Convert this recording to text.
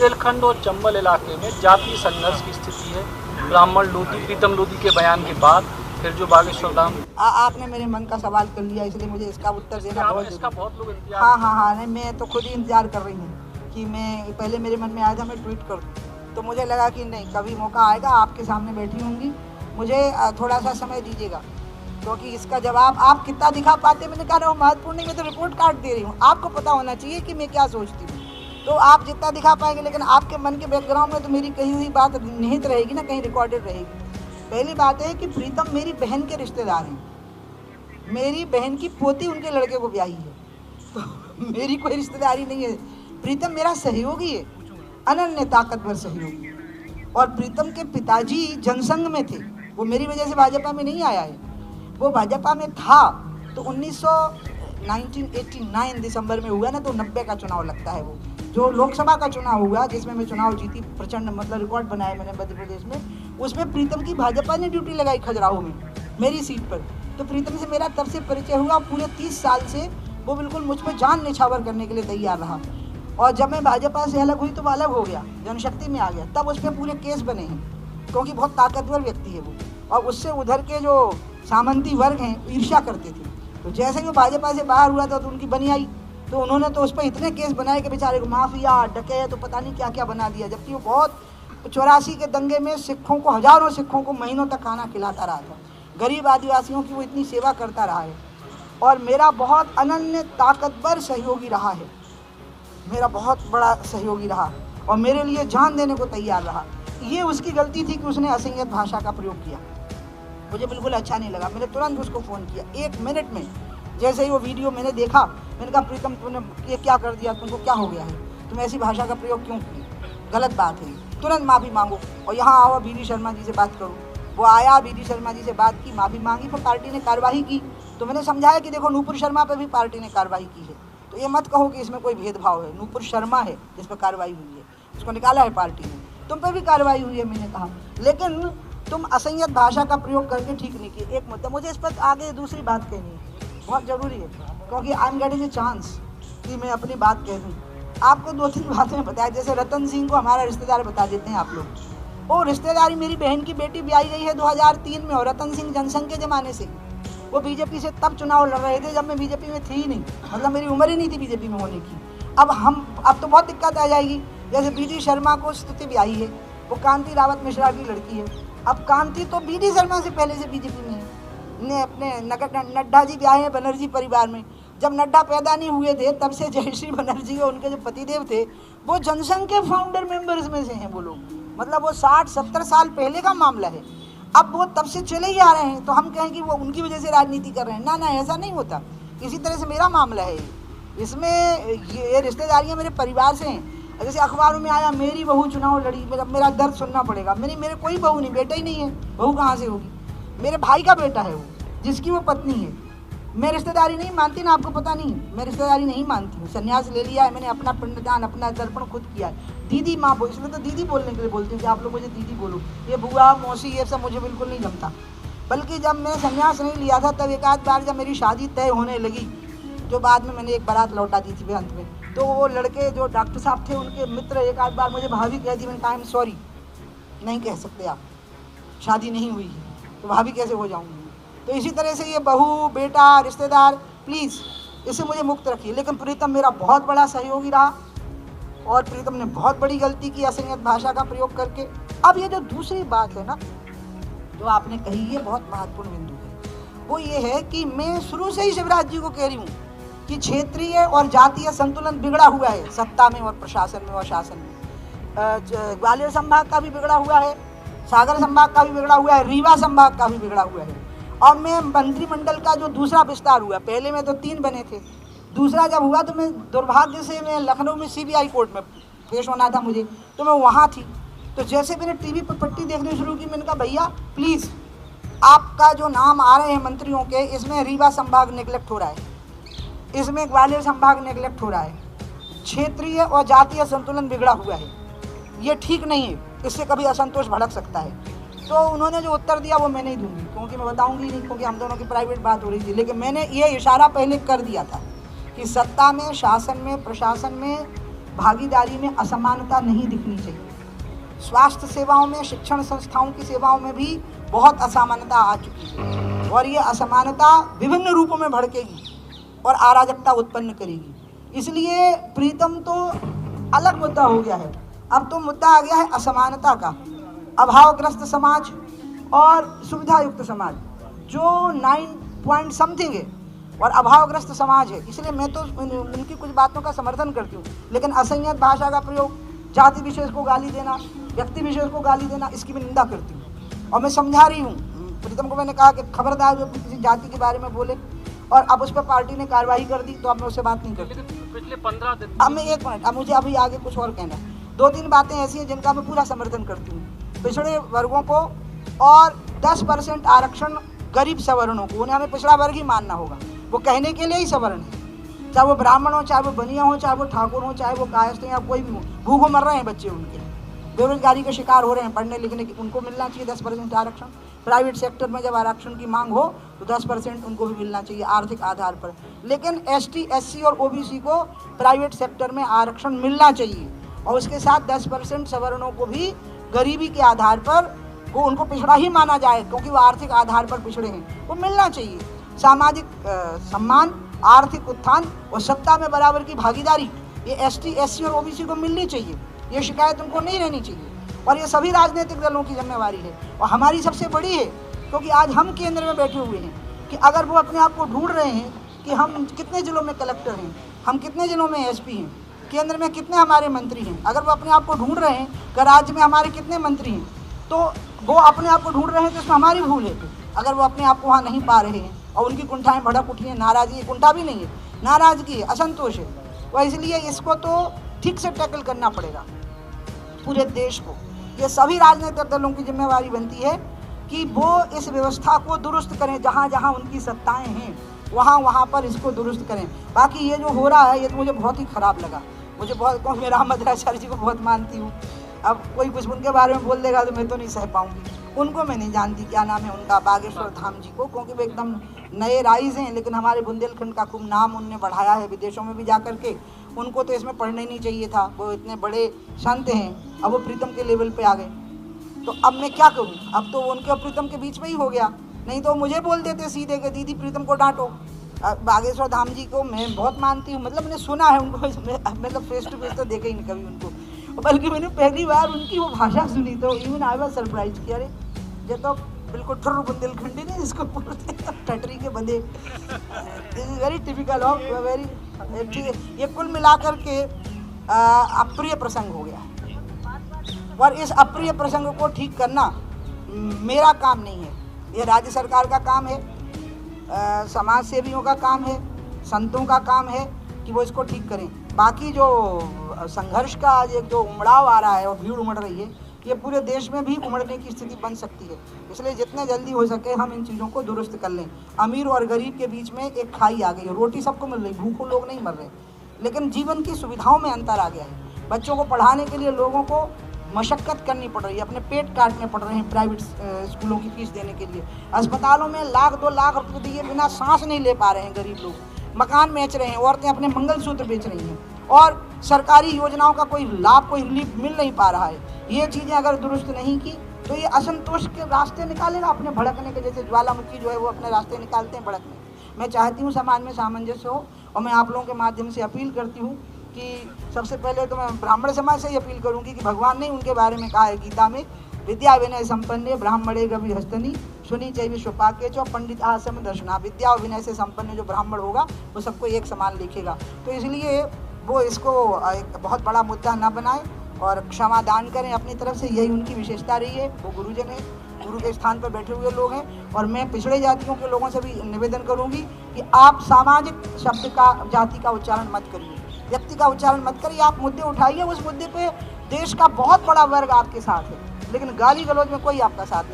बुंदेलखंड और चंबल इलाके में जातीय संघर्ष की स्थिति है। ब्राह्मण लोधी, प्रीतम लोधी के बयान के बाद फिर जो बागेश्वर धाम आपने मेरे मन का सवाल कर लिया, इसलिए मुझे इसका उत्तर देना बहुत लोग इंतजार। हाँ, नहीं, मैं तो खुद ही इंतजार कर रही हूँ कि मैं पहले मेरे मन में आया था मैं ट्वीट कर दूँ, तो मुझे लगा कि नहीं, कभी मौका आएगा, आपके सामने बैठी होंगी, मुझे थोड़ा सा समय दीजिएगा, क्योंकि इसका जवाब आप कितना दिखा पाते, मैंने कहा वो महत्वपूर्ण नहीं, मैं तो रिपोर्ट कार्ड दे रही हूँ, आपको पता होना चाहिए कि मैं क्या सोचती हूँ, तो आप जितना दिखा पाएंगे, लेकिन आपके मन के बैकग्राउंड में तो मेरी कही हुई बात निहित रहेगी ना, कहीं रिकॉर्डेड रहेगी। पहली बात है कि प्रीतम मेरी बहन के रिश्तेदार हैं, मेरी बहन की पोती उनके लड़के को ब्याही है, तो मेरी कोई रिश्तेदारी नहीं है। प्रीतम मेरा सहयोगी है, अनन्य ताकतवर सहयोगी, और प्रीतम के पिताजी जनसंघ में थे, वो मेरी वजह से भाजपा में नहीं आया है, वो भाजपा में था तो 1989 दिसंबर में हुआ ना, तो 90 का चुनाव लगता है, वो जो लोकसभा का चुनाव हुआ जिसमें मैं चुनाव जीती, प्रचंड मतलब रिकॉर्ड बनाया मैंने मध्य प्रदेश में, उसमें प्रीतम की भाजपा ने ड्यूटी लगाई खजुराहो में मेरी सीट पर, तो प्रीतम से मेरा तब से परिचय हुआ, पूरे 30 साल से वो बिल्कुल मुझ पर जान निछावर करने के लिए तैयार रहा, और जब मैं भाजपा से अलग हुई तो वो अलग हो गया, जनशक्ति में आ गया, तब उस पर पूरे केस बने हैं, क्योंकि बहुत ताकतवर व्यक्ति है वो, और उससे उधर के जो सामंती वर्ग हैं ईर्ष्या करते थे, तो जैसे ही वो भाजपा से बाहर हुआ था तो उनकी बनी आई, तो उन्होंने तो उस पर इतने केस बनाए कि बेचारे को माफिया, डकैत, तो पता नहीं क्या क्या बना दिया, जबकि वो बहुत 84 के दंगे में सिखों को, हजारों सिखों को महीनों तक खाना खिलाता रहा था, गरीब आदिवासियों की वो इतनी सेवा करता रहा है, और मेरा बहुत अनन्य ताकतवर सहयोगी रहा है, मेरा बहुत बड़ा सहयोगी रहा, और मेरे लिए जान देने को तैयार रहा। ये उसकी गलती थी कि उसने असंयत भाषा का प्रयोग किया, मुझे बिल्कुल अच्छा नहीं लगा, मैंने तुरंत उसको फ़ोन किया 1 मिनट में, जैसे ही वो वीडियो मैंने देखा, मैंने कहा प्रीतम तुमने ये क्या कर दिया, तुमको क्या हो गया है, तुम ऐसी भाषा का प्रयोग क्यों किए, गलत बात है, तुरंत माफ़ी मांगो, और यहाँ आओ बीडी शर्मा जी से बात करो। वो आया, बीडी शर्मा जी से बात की, माफ़ी मांगी, फिर पार्टी ने कार्रवाई की, तो मैंने समझाया कि देखो नूपुर शर्मा पर भी पार्टी ने कार्रवाई की है, तो ये मत कहो कि इसमें कोई भेदभाव है, नूपुर शर्मा है जिस पर कार्रवाई हुई है, उसको निकाला है पार्टी ने, तुम पर भी कार्रवाई हुई है, मैंने कहा, लेकिन तुम असंयत भाषा का प्रयोग करके ठीक नहीं किए। एक मुद्दा मुझे इस पर आगे दूसरी बात कहनी है, बहुत ज़रूरी है, क्योंकि I am getting a chance कि मैं अपनी बात कह दूँ। आपको 2-3 बातें बताया, जैसे रतन सिंह को हमारा रिश्तेदार बता देते हैं आप लोग, वो रिश्तेदारी मेरी बहन की बेटी ब्याही गई है 2003 में, और रतन सिंह जनसंघ के ज़माने से, वो बीजेपी से तब चुनाव लड़ रहे थे जब मैं बीजेपी में थी ही नहीं, मतलब मेरी उम्र ही नहीं थी बीजेपी में होने की। अब तो बहुत दिक्कत आ जाएगी, जैसे बीडी शर्मा को स्तुति ब्याही है, वो कांति रावत मिश्रा की लड़की है, अब कांति तो बीडी शर्मा से पहले से बीजेपी में है, ने अपने नड्डा जी ब्याहे हैं बनर्जी परिवार में, जब नड्डा पैदा नहीं हुए थे तब से जयश्री बनर्जी और उनके जो पतिदेव थे वो जनसंघ के फाउंडर मेंबर्स में से हैं वो लोग, मतलब वो 60-70 साल पहले का मामला है, अब वो तब से चले ही आ रहे हैं, तो हम कहें कि वो उनकी वजह से राजनीति कर रहे हैं, ना ऐसा नहीं होता। इसी तरह से मेरा मामला है, इसमें ये रिश्तेदारियाँ मेरे परिवार से हैं। जैसे अखबारों में आया मेरी बहू चुनाव लड़ी, मेरा दर्द सुनना पड़ेगा, मेरे कोई बहू नहीं, बेटा ही नहीं है, बहू कहाँ से होगी, मेरे भाई का बेटा है वो, जिसकी वो पत्नी है। मैं रिश्तेदारी नहीं मानती ना, आपको पता नहीं, मैं रिश्तेदारी नहीं मानती हूँ, संन्यास ले लिया है मैंने, अपना पिंडदान, अपना तर्पण खुद किया है। दीदी माँ बोल, इसलिए तो दीदी बोलने के लिए बोलती हूँ कि आप लोग मुझे दीदी बोलो, ये बुआ मौसी ये सब मुझे बिल्कुल नहीं जमता। बल्कि जब मैंने संन्यास नहीं लिया था तब एक आध बार जब मेरी शादी तय होने लगी, जो बाद में मैंने एक बारात लौटा दी थी अंत में, तो वो लड़के जो डॉक्टर साहब थे उनके मित्र एक आध बार मुझे भाभी कहती, मैंने कहा आई एम सॉरी, नहीं कह सकते आप, शादी नहीं हुई है तो भाभी कैसे हो जाऊँगी। तो इसी तरह से ये बहू बेटा रिश्तेदार प्लीज़ इससे मुझे मुक्त रखिए। लेकिन प्रीतम मेरा बहुत बड़ा सहयोगी रहा, और प्रीतम ने बहुत बड़ी गलती की असंयत भाषा का प्रयोग करके। अब ये जो दूसरी बात है ना जो आपने कही, ये बहुत महत्वपूर्ण बिंदु है, वो ये है कि मैं शुरू से ही शिवराज जी को कह रही हूँ कि क्षेत्रीय और जातीय संतुलन बिगड़ा हुआ है सत्ता में और प्रशासन में और शासन में। ग्वालियर संभाग का भी बिगड़ा हुआ है, सागर संभाग का भी बिगड़ा हुआ है, रीवा संभाग का भी बिगड़ा हुआ है। और मैं मंत्रिमंडल का जो दूसरा विस्तार हुआ, पहले में तो 3 बने थे, दूसरा जब हुआ तो मैं दुर्भाग्य से मैं लखनऊ में CBI कोर्ट में पेश होना था मुझे, तो मैं वहाँ थी। तो जैसे मैंने टीवी पर पट्टी देखनी शुरू की, मैंने कहा भैया प्लीज़ आपका जो नाम आ रहे हैं मंत्रियों के, इसमें रीवा संभाग नेग्लेक्ट हो रहा है, इसमें ग्वालियर संभाग नेग्लेक्ट हो रहा है, क्षेत्रीय और जातीय संतुलन बिगड़ा हुआ है, ये ठीक नहीं है, इससे कभी असंतोष भड़क सकता है। तो उन्होंने जो उत्तर दिया वो मैं नहीं दूंगी, क्योंकि मैं बताऊंगी नहीं, क्योंकि हम दोनों की प्राइवेट बात हो रही थी। लेकिन मैंने ये इशारा पहले कर दिया था कि सत्ता में, शासन में, प्रशासन में भागीदारी में असमानता नहीं दिखनी चाहिए। स्वास्थ्य सेवाओं में, शिक्षण संस्थाओं की सेवाओं में भी बहुत असमानता आ चुकी है और ये असमानता विभिन्न रूपों में भड़केगी और अराजकता उत्पन्न करेगी। इसलिए प्रीतम तो अलग मुद्दा हो गया है, अब तो मुद्दा आ गया है असमानता का। अभावग्रस्त समाज और सुविधायुक्त समाज जो 9 पॉइंट समथिंग है और अभावग्रस्त समाज है, इसलिए मैं तो उनकी कुछ बातों का समर्थन करती हूँ, लेकिन असंयत भाषा का प्रयोग, जाति विशेष को गाली देना, व्यक्ति विशेष को गाली देना, इसकी मैं निंदा करती हूँ। और मैं समझा रही हूँ प्रीतम को, मैंने कहा कि खबरदार जो किसी जाति के बारे में बोले, और अब उस पर पार्टी ने कार्रवाई कर दी तो अब मैं उससे बात नहीं करती। पिछले 15 दिन अब मैं 1 मिनट, अब मुझे अभी आगे कुछ और कहना है। 2-3 बातें ऐसी हैं जिनका मैं पूरा समर्थन करती हूँ। पिछड़े वर्गों को और 10% आरक्षण गरीब सवर्णों को, उन्हें हमें पिछड़ा वर्ग ही मानना होगा, वो कहने के लिए ही सवर्ण है, चाहे वो ब्राह्मण हो, चाहे वो बनिया हो, चाहे वो ठाकुर हो, चाहे वो कायस्थ हो या कोई भी हो। भूखों मर रहे हैं बच्चे, उनके बेरोजगारी के शिकार हो रहे हैं, पढ़ने लिखने की, उनको मिलना चाहिए 10% आरक्षण। प्राइवेट सेक्टर में जब आरक्षण की मांग हो तो 10% उनको भी मिलना चाहिए आर्थिक आधार पर। लेकिन ST, SC और OBC को प्राइवेट सेक्टर में आरक्षण मिलना चाहिए और उसके साथ 10% सवर्णों को भी गरीबी के आधार पर, वो उनको पिछड़ा ही माना जाए क्योंकि वो आर्थिक आधार पर पिछड़े हैं, वो मिलना चाहिए। सामाजिक सम्मान, आर्थिक उत्थान और सत्ता में बराबर की भागीदारी, ये ST, SC और OBC को मिलनी चाहिए। ये शिकायत उनको नहीं रहनी चाहिए और ये सभी राजनीतिक दलों की जिम्मेवारी है और हमारी सबसे बड़ी है, क्योंकि आज हम केंद्र में बैठे हुए हैं कि अगर वो अपने आप को ढूंढ रहे हैं कि हम कितने ज़िलों में कलेक्टर हैं, हम कितने ज़िलों में SP हैं, केंद्र में कितने हमारे मंत्री हैं, अगर वो अपने आप को ढूंढ रहे हैं कि राज्य में हमारे कितने मंत्री हैं, तो वो अपने आप को ढूंढ रहे हैं तो इसमें हमारी भूल है। अगर वो अपने आप को वहाँ नहीं पा रहे हैं और उनकी कुंठाएँ भड़क उठी हैं, नाराज़गी, कुंठा भी नहीं है, नाराज़गी है, असंतोष है, और इसलिए इसको तो ठीक से टैकल करना पड़ेगा पूरे देश को। ये सभी राजनीतिक दलों की जिम्मेवारी बनती है कि वो इस व्यवस्था को दुरुस्त करें, जहाँ जहाँ उनकी सत्ताएं हैं वहाँ वहाँ पर इसको दुरुस्त करें। बाकी ये जो हो रहा है ये तो मुझे बहुत ही ख़राब लगा, मुझे बहुत, मैं रामभद्राचार्य जी को बहुत मानती हूँ, अब कोई कुछ उनके बारे में बोल देगा तो मैं तो नहीं सह पाऊँगी। उनको मैं नहीं जानती, क्या नाम है उनका, बागेश्वर धाम जी को, क्योंकि वो एकदम नए राइज हैं, लेकिन हमारे बुंदेलखंड का खूब नाम उनने बढ़ाया है विदेशों में भी जा कर के। उनको तो इसमें पढ़ना ही नहीं चाहिए था, वो इतने बड़े संत हैं, अब वो प्रीतम के लेवल पे आ गए। तो अब मैं क्या करूं, अब तो उनके और प्रीतम के बीच में ही हो गया, नहीं तो मुझे बोल देते सीधे कि दीदी प्रीतम को डांटो। बागेश्वर धाम जी को मैं बहुत मानती हूँ, मतलब मैंने सुना है उनको, मतलब फेस टू फेस तो देखा ही नहीं कभी उनको, बल्कि मैंने पहली बार उनकी वो भाषा सुनी तो इवन आई वाज सरप्राइज कि अरे ये तो बिल्कुल ठुर्र बुंदेलखंडी नहीं, इसको टटरी के बंदे। This is very typical of very, ये कुल मिलाकर के अप्रिय प्रसंग हो गया है और इस अप्रिय प्रसंग को ठीक करना मेरा काम नहीं है, ये राज्य सरकार का काम है, समाज सेवियों का काम है, संतों का काम है कि वो इसको ठीक करें। बाकी जो संघर्ष का आज एक जो उमड़ाव आ रहा है और भीड़ उमड़ रही है, ये पूरे देश में भी उमड़ने की स्थिति बन सकती है, इसलिए जितने जल्दी हो सके हम इन चीज़ों को दुरुस्त कर लें। अमीर और गरीब के बीच में एक खाई आ गई है, रोटी सबको मिल रही, भूखों लोग नहीं मर रहे, लेकिन जीवन की सुविधाओं में अंतर आ गया है। बच्चों को पढ़ाने के लिए लोगों को मशक्क़त करनी पड़ रही है, अपने पेट काटने पड़ रहे हैं प्राइवेट स्कूलों की फीस देने के लिए। अस्पतालों में 1-2 लाख रुपये दिए बिना सांस नहीं ले पा रहे हैं गरीब लोग, मकान बेच रहे हैं, औरतें अपने मंगलसूत्र बेच रही हैं और सरकारी योजनाओं का कोई लाभ, कोई रिलीफ मिल नहीं पा रहा है। ये चीज़ें अगर दुरुस्त नहीं की तो ये असंतोष के रास्ते निकालेगा अपने भड़कने के, जैसे ज्वालामुखी जो है वो अपने रास्ते निकालते हैं भड़कने। मैं चाहती हूँ समाज में सामंजस्य हो और मैं आप लोगों के माध्यम से अपील करती हूँ कि सबसे पहले तो मैं ब्राह्मण समाज से ही अपील करूँगी कि भगवान ने उनके बारे में कहा है गीता में, विद्या विनय संपन्ने ब्राह्मणे गवि हस्तनी सुनी चैव स्वपाके च पंडित आसम दर्शना। विद्या और विनय से संपन्न जो ब्राह्मण होगा वो सबको एक समान लिखेगा, तो इसलिए वो इसको एक बहुत बड़ा मुद्दा ना बनाए और क्षमा दान करें अपनी तरफ से, यही उनकी विशेषता रही है। वो गुरुजन है, गुरु के स्थान पर बैठे हुए लोग हैं और मैं पिछड़े जातियों के लोगों से भी निवेदन करूंगी कि आप सामाजिक शब्द का, जाति का उच्चारण मत करिए, व्यक्ति का उच्चारण मत करिए, आप मुद्दे उठाइए, उस मुद्दे पे देश का बहुत बड़ा वर्ग आपके साथ है, लेकिन गाली गलौज में कोई आपका साथ नहीं।